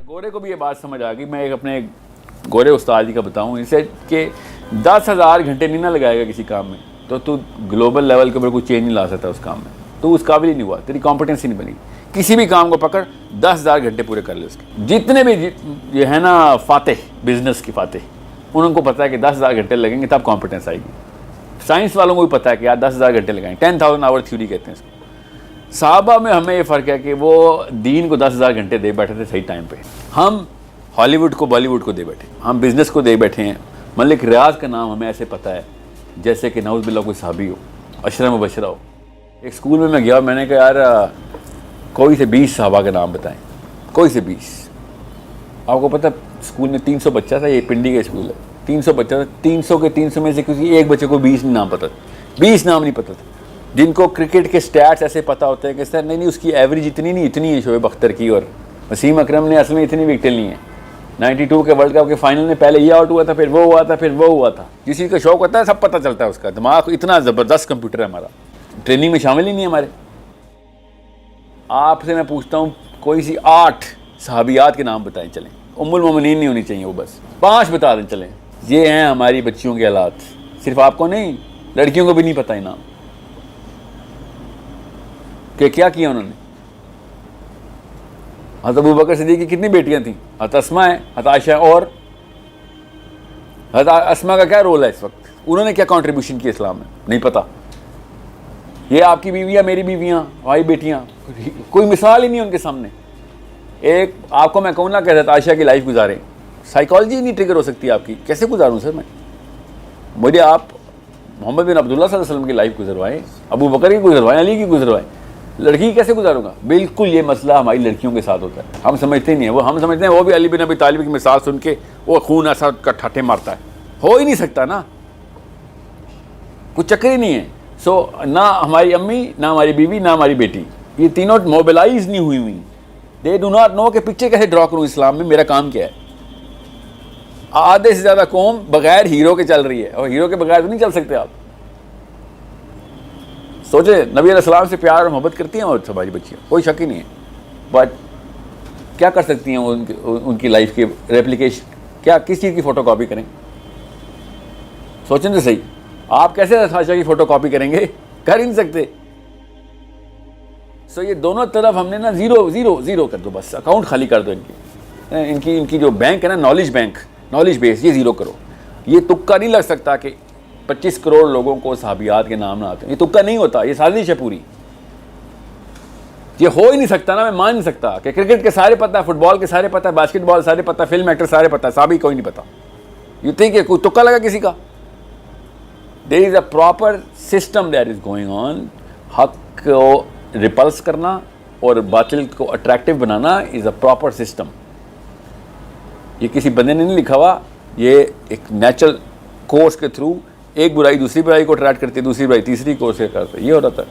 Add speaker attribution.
Speaker 1: گورے کو بھی یہ بات سمجھ آ گئی. میں ایک اپنے گورے استاد جی کا بتاؤں اسے کہ 10,000 گھنٹے نہیں نہ لگائے گا کسی کام میں تو گلوبل لیول کے اوپر کوئی چینج نہیں لا سکتا اس کام میں. تو اس قابل ہی نہیں ہوا, تیری کمپٹنسی نہیں بنی. کسی بھی کام کو پکڑ 10,000 گھنٹے پورے کر لے اس کے. جتنے بھی یہ ہے نا فاتح, بزنس کی فاتح, ان کو پتہ ہے کہ 10,000 گھنٹے لگیں گے تب کمپٹنس آئے گی. سائنس والوں کو بھی پتہ ہے کہ یار 10,000 گھنٹے لگائیں, 10,000 آور تھیوری کہتے ہیں اس کو. صحابہ میں ہمیں یہ فرق ہے کہ وہ دین کو 10,000 گھنٹے دے بیٹھے تھے صحیح ٹائم پہ. ہم ہالی ووڈ کو بالی ووڈ کو دے بیٹھے, ہم بزنس کو دے بیٹھے ہیں. ملک ریاض کا نام ہمیں ایسے پتہ ہے جیسے کہ نعوذ باللہ کوئی صحابی ہو, عشرہ مبشرہ ہو. ایک اسکول میں گیا, میں نے کہا یار کوئی سے 20 صحابہ کا نام بتائیں, کوئی سے 20. آپ کو پتہ اسکول میں 300 بچہ تھا, یہ پنڈی کا اسکول ہے, 300 بچہ تھا. 300 کے 300 میں سے کسی ایک بچے کو 20 نام پتہ تھا, 20 نام نہیں پتہ تھا. جن کو کرکٹ کے سٹیٹس ایسے پتہ ہوتے ہیں کہ سر نہیں اس کی ایوریج اتنی نہیں, اتنی ہے شعیب اختر کی, اور وسیم اکرم نے اصل میں اتنی وکٹیں لی ہیں. 92 کے ورلڈ کپ کے فائنل میں پہلے یہ آؤٹ ہوا تھا, پھر وہ ہوا تھا, پھر وہ ہوا تھا. جس چیز کا شوق ہوتا ہے سب پتہ چلتا ہے, اس کا دماغ اتنا زبردست کمپیوٹر ہے ہمارا, ٹریننگ میں شامل ہی نہیں ہے ہمارے. آپ سے میں پوچھتا ہوں کوئی سی 8 صحابیات کے نام بتائیں چلیں. ام المومنین نہیں ہونی چاہیے, وہ بس 5 بتا دیں چلیں. یہ ہیں ہماری بچیوں کے حالات. صرف آپ کو نہیں, لڑکیوں کو بھی نہیں پتہ نام کہ کیا کیا انہوں نے. حضرت ابو بکر صدیق کی کتنی بیٹیاں تھیں؟ حضرت اسماء ہے, حضرت عائشہ, اور حضرت اسماء کا کیا رول ہے اس وقت؟ انہوں نے کیا کنٹریبیوشن کی اسلام میں؟ نہیں پتہ. یہ آپ کی بیویاں, میری بیویاں, بھائی بیٹیاں, کوئی مثال ہی نہیں ان کے سامنے. ایک آپ کو میں کہوں نا کہ حضرت عائشہ کی لائف گزاریں, سائیکالوجی نہیں ٹریگر ہو سکتی آپ کی. کیسے گزاروں سر میں؟ مجھے آپ محمد بن عبداللہ صلی اللہ علیہ وسلم کی لائف گزروائیں, ابو بکر کی گزروائیں, علی کی گزروائیں. لڑکی کیسے گزاروں گا؟ بالکل یہ مسئلہ ہماری لڑکیوں کے ساتھ ہوتا ہے. ہم سمجھتے نہیں ہیں, وہ ہم سمجھتے ہیں وہ بھی علی بن ابی طالب کی مثال سن کے وہ خون ایسا کا ٹھاٹھے مارتا ہے. ہو ہی نہیں سکتا نا, کچھ چکر ہی نہیں ہے. سو نہ ہماری امی, نہ ہماری بیوی, نہ ہماری بیٹی, یہ تینوں موبلائز نہیں ہوئی. دے ڈو ناٹ نو کہ پکچر کیسے ڈرا کروں اسلام میں, میرا کام کیا ہے. آدھے سے زیادہ قوم بغیر ہیرو کے چل رہی ہے, اور ہیرو کے بغیر تو نہیں چل سکتے آپ. سوچے نبی علیہ السلام سے پیار اور محبت کرتی ہیں اور ہماری بچیاں, کوئی شک ہی نہیں ہے. بٹ کیا کر سکتی ہیں ان کی لائف کی ریپلیکیشن؟ کیا کس چیز کی فوٹو کاپی کریں؟ سوچیں تو صحیح. آپ کیسے عائشہ کی فوٹو کاپی کریں گے؟ کر ہی نہیں سکتے. سو یہ دونوں طرف ہم نے نا زیرو کر دو, بس اکاؤنٹ خالی کر دو ان کی جو بینک ہے نا, نالج بینک, نالج بیس, یہ زیرو کرو. یہ تکا نہیں لگ سکتا کہ 25 کروڑ لوگوں کو صحابیات کے نام نہ آتے ہیں. یہ تکا نہیں ہوتا, یہ سازش ہے پوری. یہ ہو ہی نہیں سکتا نا, میں مان نہیں سکتا کہ کرکٹ کے سارے پتہ ہے, فٹ بال کے سارے پتہ ہے, باسکٹ بال سارے پتہ ہے, فلم ایکٹر سارے پتہ ہے, صحابی کوئی نہیں پتہ. یو تھنک کہ کوئی تکا لگا کسی کا؟ There is a proper system that is going on. حق کو ریپلس کرنا اور باطل کو اٹریکٹیو بنانا از اے پراپر سسٹم. یہ کسی بندے نے نہیں لکھا ہوا, یہ ایک نیچرل کورس کے تھرو ایک برائی دوسری برائی کو اٹریکٹ کرتی ہے, دوسری برائی تیسری کو سے کرتے, یہ ہو رہا تھا.